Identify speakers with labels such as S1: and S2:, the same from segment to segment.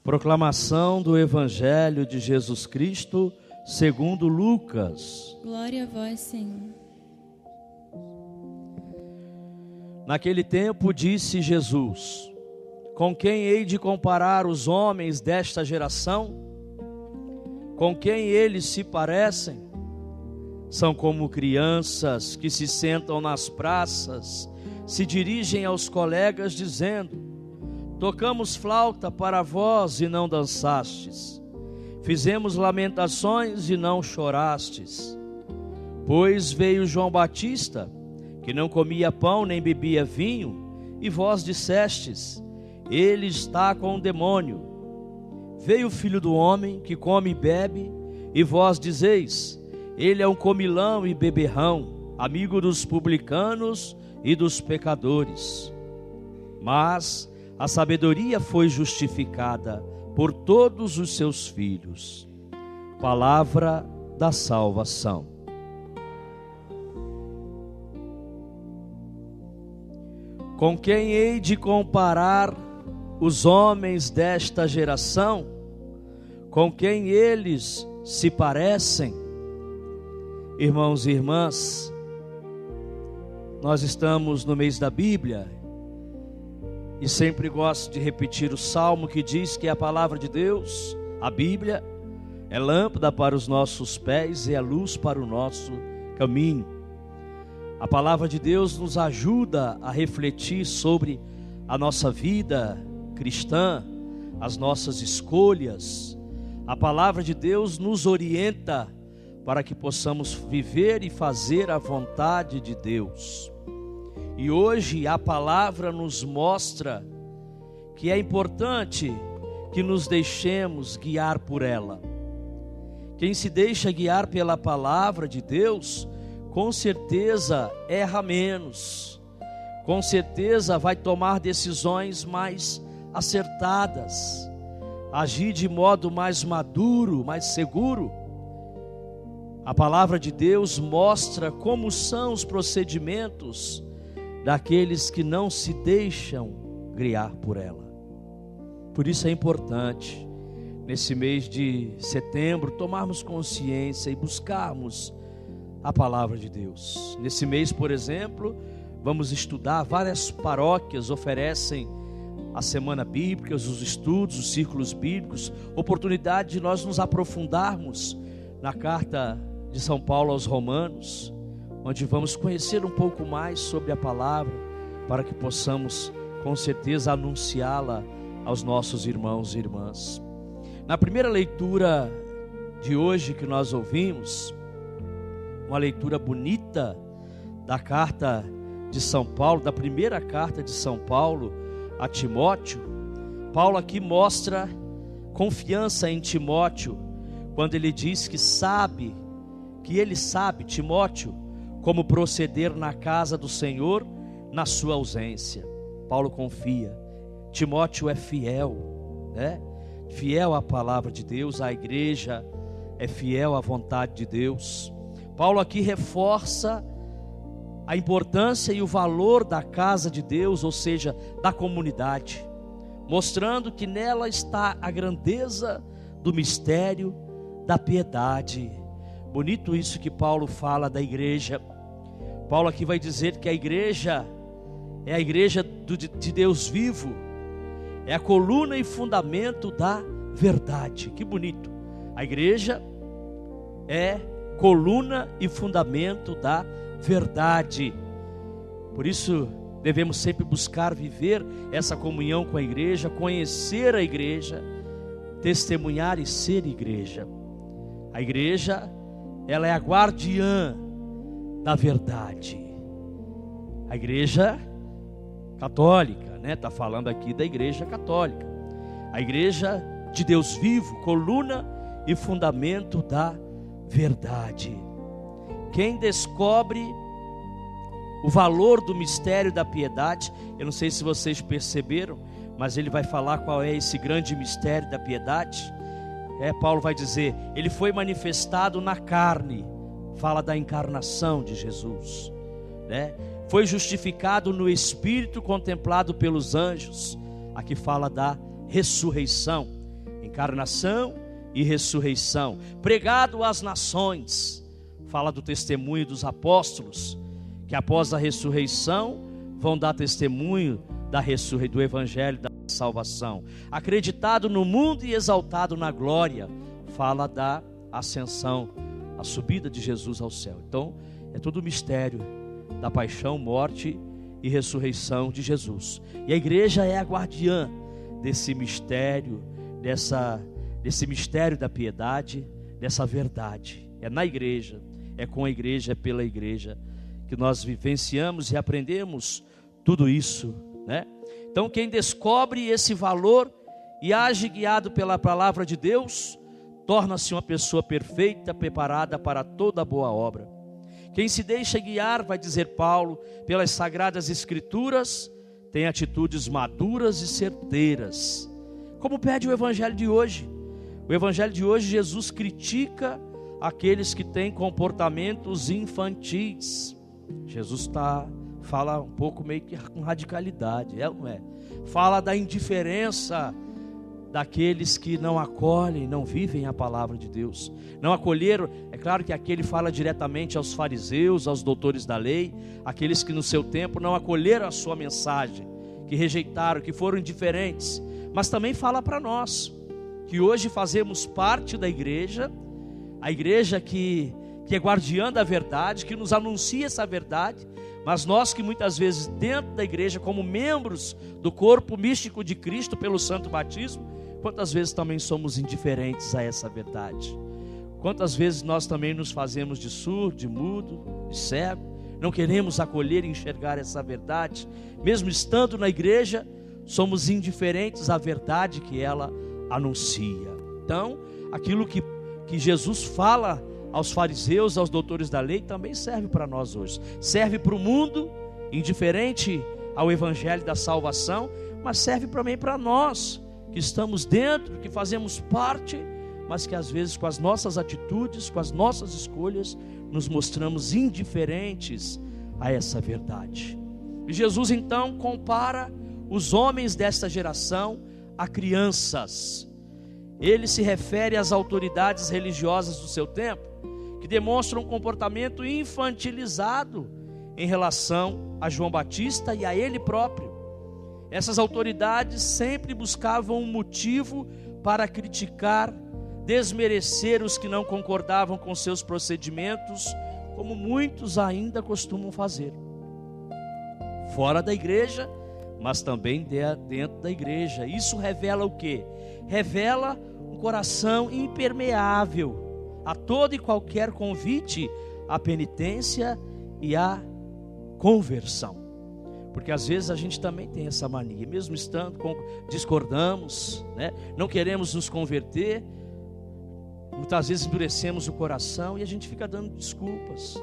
S1: Proclamação do Evangelho de Jesus Cristo segundo Lucas.
S2: Glória a vós, Senhor.
S1: Naquele tempo disse Jesus: com quem hei de comparar os homens desta geração? Com quem eles se parecem? São como crianças que se sentam nas praças, se dirigem aos colegas dizendo: tocamos flauta para vós e não dançastes, fizemos lamentações e não chorastes. Pois veio João Batista, que não comia pão nem bebia vinho, e vós dissestes: ele está com o demônio. Veio o Filho do Homem, que come e bebe, e vós dizeis: ele é um comilão e beberrão, amigo dos publicanos e dos pecadores. Mas a sabedoria foi justificada por todos os seus filhos. Palavra da salvação. Com quem hei de comparar os homens desta geração? Com quem eles se parecem? Irmãos e irmãs, nós estamos no mês da Bíblia, e sempre gosto de repetir o salmo que diz que a palavra de Deus, a Bíblia, é lâmpada para os nossos pés e é luz para o nosso caminho. A palavra de Deus nos ajuda a refletir sobre a nossa vida cristã, as nossas escolhas. A palavra de Deus nos orienta para que possamos viver e fazer a vontade de Deus. E hoje a palavra nos mostra que é importante que nos deixemos guiar por ela. Quem se deixa guiar pela palavra de Deus, com certeza erra menos, com certeza vai tomar decisões mais acertadas, agir de modo mais maduro, mais seguro. A palavra de Deus mostra como são os procedimentos daqueles que não se deixam guiar por ela. Por isso é importante, nesse mês de setembro, tomarmos consciência e buscarmos a palavra de Deus. Nesse mês, por exemplo, vamos estudar, várias paróquias oferecem a semana bíblica, os estudos, os círculos bíblicos, oportunidade de nós nos aprofundarmos na carta de São Paulo aos Romanos, onde vamos conhecer um pouco mais sobre a palavra, para que possamos com certeza anunciá-la aos nossos irmãos e irmãs. Na primeira leitura de hoje que nós ouvimos, uma leitura bonita da carta de São Paulo, da primeira carta de São Paulo a Timóteo. Paulo aqui mostra confiança em Timóteo, quando ele diz que ele sabe, Timóteo, como proceder na casa do Senhor na sua ausência. Paulo confia, Timóteo é fiel, né? Fiel à palavra de Deus, à igreja, é fiel à vontade de Deus. Paulo aqui reforça a importância e o valor da casa de Deus, ou seja, da comunidade, mostrando que nela está a grandeza do mistério da piedade. Bonito isso que Paulo fala da igreja. Paulo aqui vai dizer que a igreja é a igreja de Deus vivo, é a coluna e fundamento da verdade. Que bonito! A igreja é coluna e fundamento da verdade. Por isso devemos sempre buscar viver essa comunhão com a igreja, conhecer a igreja, testemunhar e ser igreja. A igreja, ela é a guardiã da verdade. A igreja católica, né? Está falando aqui da igreja católica. A igreja de Deus vivo, coluna e fundamento da verdade. Quem descobre o valor do mistério da piedade, eu não sei se vocês perceberam, mas ele vai falar qual é esse grande mistério da piedade. Paulo vai dizer, ele foi manifestado na carne, fala da encarnação de Jesus, né? Foi justificado no Espírito, contemplado pelos anjos, aqui fala da ressurreição. encarnação e ressurreição, pregado às nações. Fala do testemunho dos apóstolos, que após a ressurreição vão dar testemunho do evangelho da salvação, acreditado no mundo e exaltado na glória. Fala da ascensão, a subida de Jesus ao céu. Então é todo o mistério da paixão, morte e ressurreição de Jesus. E a igreja é a guardiã desse mistério, desse mistério da piedade, dessa verdade. É na igreja, é com a igreja, é pela igreja que nós vivenciamos e aprendemos tudo isso, né? Então quem descobre esse valor e age guiado pela palavra de Deus, torna-se uma pessoa perfeita, preparada para toda boa obra. Quem se deixa guiar, vai dizer Paulo, pelas sagradas escrituras, tem atitudes maduras e certeiras, como pede o evangelho de hoje. O evangelho de hoje, Jesus critica aqueles que têm comportamentos infantis. Jesus fala um pouco meio que com radicalidade, é ou não é? Fala da indiferença daqueles que não acolhem, não vivem a palavra de Deus, não acolheram. É claro que aqui ele fala diretamente aos fariseus, aos doutores da lei, aqueles que no seu tempo não acolheram a sua mensagem, que rejeitaram, que foram indiferentes. Mas também fala para nós, que hoje fazemos parte da igreja, a igreja que é guardiã da verdade, que nos anuncia essa verdade. Mas nós que muitas vezes dentro da igreja, como membros do corpo místico de Cristo pelo santo batismo, quantas vezes também somos indiferentes a essa verdade? Quantas vezes nós também nos fazemos de surdo, de mudo, de cego, não queremos acolher e enxergar essa verdade? Mesmo estando na igreja, somos indiferentes à verdade que ela anuncia. Então, aquilo que Jesus fala aos fariseus, aos doutores da lei, também serve para nós hoje. Serve para o mundo, indiferente ao evangelho da salvação, mas serve também para nós, que estamos dentro, que fazemos parte, mas que às vezes com as nossas atitudes, com as nossas escolhas, nos mostramos indiferentes a essa verdade. E Jesus então compara os homens desta geração a crianças. Ele se refere às autoridades religiosas do seu tempo, que demonstram um comportamento infantilizado em relação a João Batista e a ele próprio. Essas autoridades sempre buscavam um motivo para criticar, desmerecer os que não concordavam com seus procedimentos, como muitos ainda costumam fazer. Fora da igreja, mas também dentro da igreja. Isso revela o quê? Revela um coração impermeável a todo e qualquer convite à penitência e à conversão. Porque às vezes a gente também tem essa mania, mesmo estando discordamos, né? Não queremos nos converter, muitas vezes endurecemos o coração e a gente fica dando desculpas,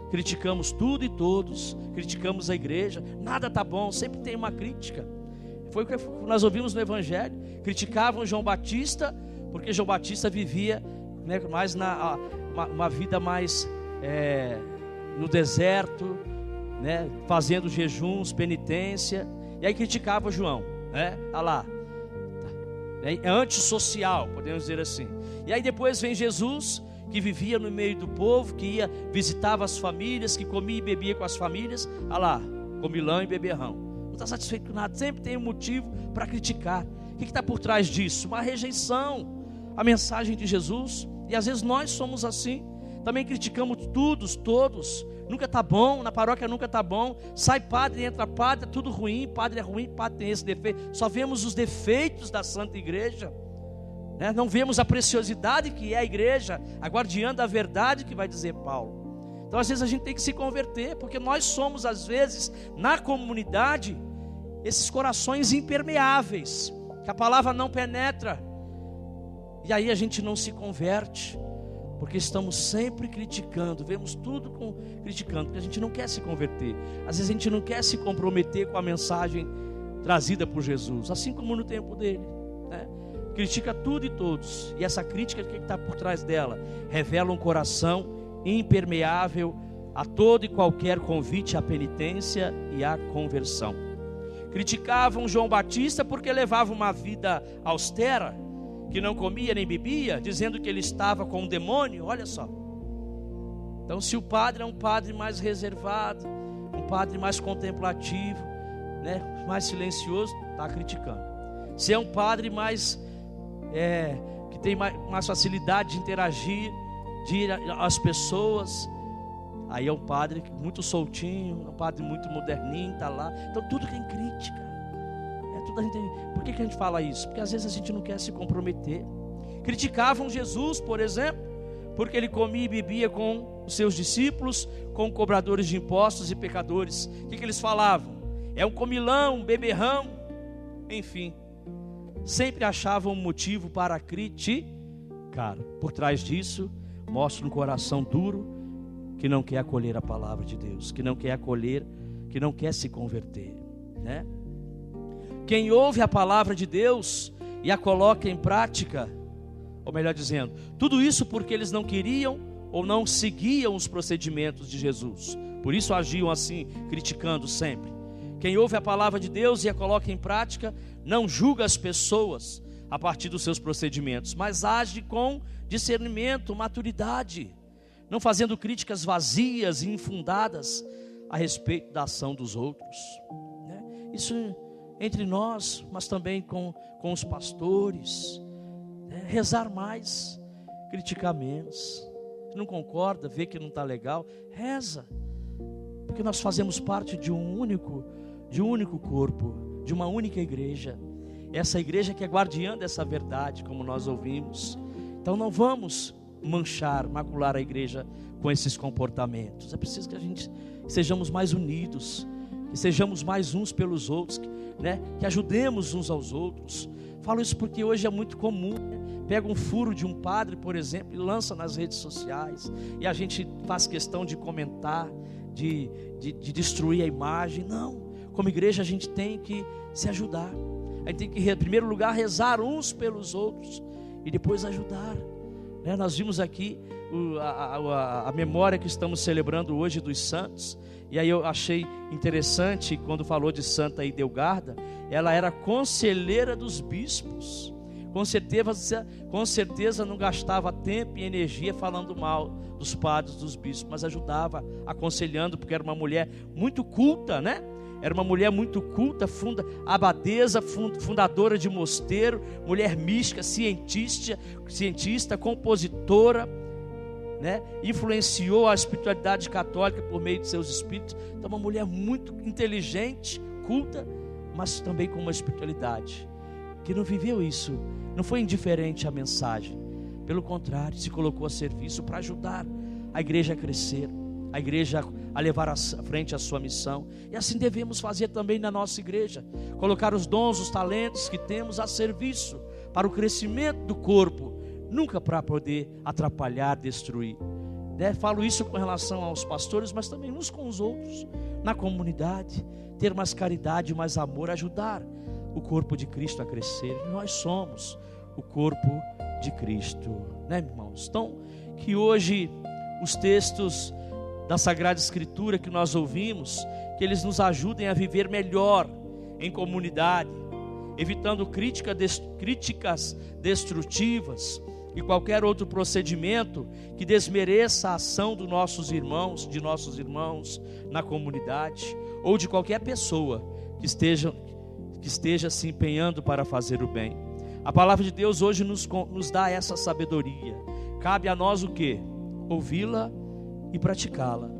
S1: criticamos tudo e todos, criticamos a igreja, nada está bom, sempre tem uma crítica. Foi o que nós ouvimos no evangelho. Criticavam João Batista, porque João Batista vivia, né, mais uma vida mais no deserto, né, fazendo jejuns, penitência, e aí criticava João, né? Olha lá, é antissocial, podemos dizer assim. E aí depois vem Jesus, que vivia no meio do povo, que visitava as famílias, que comia e bebia com as famílias. Olha lá, comilão e beberrão, não está satisfeito com nada, sempre tem um motivo para criticar. O que está por trás disso? Uma rejeição à mensagem de Jesus. E às vezes nós somos assim, também criticamos todos, nunca está bom, na paróquia nunca está bom, sai padre, entra padre, é tudo ruim, padre é ruim, padre tem esse defeito, só vemos os defeitos da Santa Igreja, né? Não vemos a preciosidade que é a igreja, a guardiã da verdade, que vai dizer Paulo. Então às vezes a gente tem que se converter, porque nós somos às vezes, na comunidade, esses corações impermeáveis, que a palavra não penetra, e aí a gente não se converte, porque estamos sempre criticando, vemos tudo criticando, porque a gente não quer se converter. Às vezes a gente não quer se comprometer com a mensagem trazida por Jesus, assim como no tempo dele, né? Critica tudo e todos, e essa crítica, o que está por trás dela? Revela um coração impermeável a todo e qualquer convite à penitência e à conversão. Criticavam João Batista porque levava uma vida austera, que não comia nem bebia, dizendo que ele estava com um demônio. Olha só. Então, se o padre é um padre mais reservado, um padre mais contemplativo, né, mais silencioso, está criticando. Se é um padre mais que tem mais facilidade de interagir, de ir às pessoas, aí é um padre muito soltinho, um padre muito moderninho, está lá. Então tudo tem crítica. Por que a gente fala isso? Porque às vezes a gente não quer se comprometer. Criticavam Jesus, por exemplo, porque ele comia e bebia com os seus discípulos, com cobradores de impostos e pecadores. O que eles falavam? É um comilão, um beberrão, enfim. Sempre achavam um motivo para criticar. Por trás disso, mostra um coração duro que não quer acolher a palavra de Deus, que não quer acolher, que não quer se converter, né? Quem ouve a palavra de Deus e a coloca em prática, ou melhor dizendo, tudo isso porque eles não queriam ou não seguiam os procedimentos de Jesus, por isso agiam assim, criticando sempre. Quem ouve a palavra de Deus e a coloca em prática, não julga as pessoas a partir dos seus procedimentos, mas age com discernimento, maturidade, não fazendo críticas vazias e infundadas a respeito da ação dos outros, né? Isso entre nós, mas também com os pastores, né? Rezar mais, criticar menos. Não concorda, vê que não está legal, reza, porque nós fazemos parte de um único corpo, de uma única igreja. Essa igreja que é guardiã dessa verdade, como nós ouvimos. Então não vamos macular a igreja com esses comportamentos. É preciso que a gente sejamos mais unidos, que sejamos mais uns pelos outros, né? Que ajudemos uns aos outros. Falo isso porque hoje é muito comum, né? Pega um furo de um padre, por exemplo, e lança nas redes sociais, e a gente faz questão de comentar, de destruir a imagem. Não, como igreja a gente tem que se ajudar. A gente tem que, em primeiro lugar, rezar uns pelos outros e depois ajudar, né? Nós vimos aqui a memória que estamos celebrando hoje dos santos. E aí eu achei interessante quando falou de Santa Idelgarda. Ela era conselheira dos bispos. Com certeza não gastava tempo e energia falando mal dos padres, dos bispos, mas ajudava, aconselhando, porque era uma mulher muito culta, né? Era uma mulher muito culta, abadesa, fundadora de mosteiro, mulher mística, cientista, compositora, né? Influenciou a espiritualidade católica por meio de seus espíritos. Então uma mulher muito inteligente, culta, mas também com uma espiritualidade, que não viveu isso, não foi indiferente à mensagem, pelo contrário, se colocou a serviço para ajudar a igreja a crescer, a igreja a levar à frente a sua missão. E assim devemos fazer também na nossa igreja, colocar os dons, os talentos que temos a serviço para o crescimento do corpo, nunca para poder atrapalhar, destruir, né? Falo isso com relação aos pastores, mas também uns com os outros, na comunidade, ter mais caridade, mais amor, ajudar o corpo de Cristo a crescer. Nós somos o corpo de Cristo, né, irmãos? Então, que hoje os textos da Sagrada Escritura que nós ouvimos, que eles nos ajudem a viver melhor em comunidade, evitando críticas destrutivas e qualquer outro procedimento que desmereça a ação de nossos irmãos na comunidade, ou de qualquer pessoa que esteja se empenhando para fazer o bem. A palavra de Deus hoje nos dá essa sabedoria. Cabe a nós o quê? Ouvi-la e praticá-la.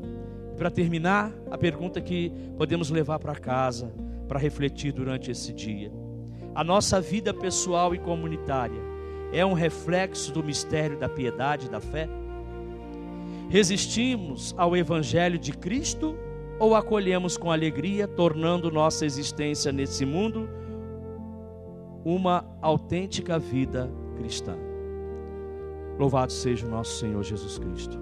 S1: Para terminar, a pergunta que podemos levar para casa, para refletir durante esse dia: a nossa vida pessoal e comunitária é um reflexo do mistério da piedade e da fé? Resistimos ao Evangelho de Cristo ou acolhemos com alegria, tornando nossa existência nesse mundo uma autêntica vida cristã? Louvado seja o nosso Senhor Jesus Cristo.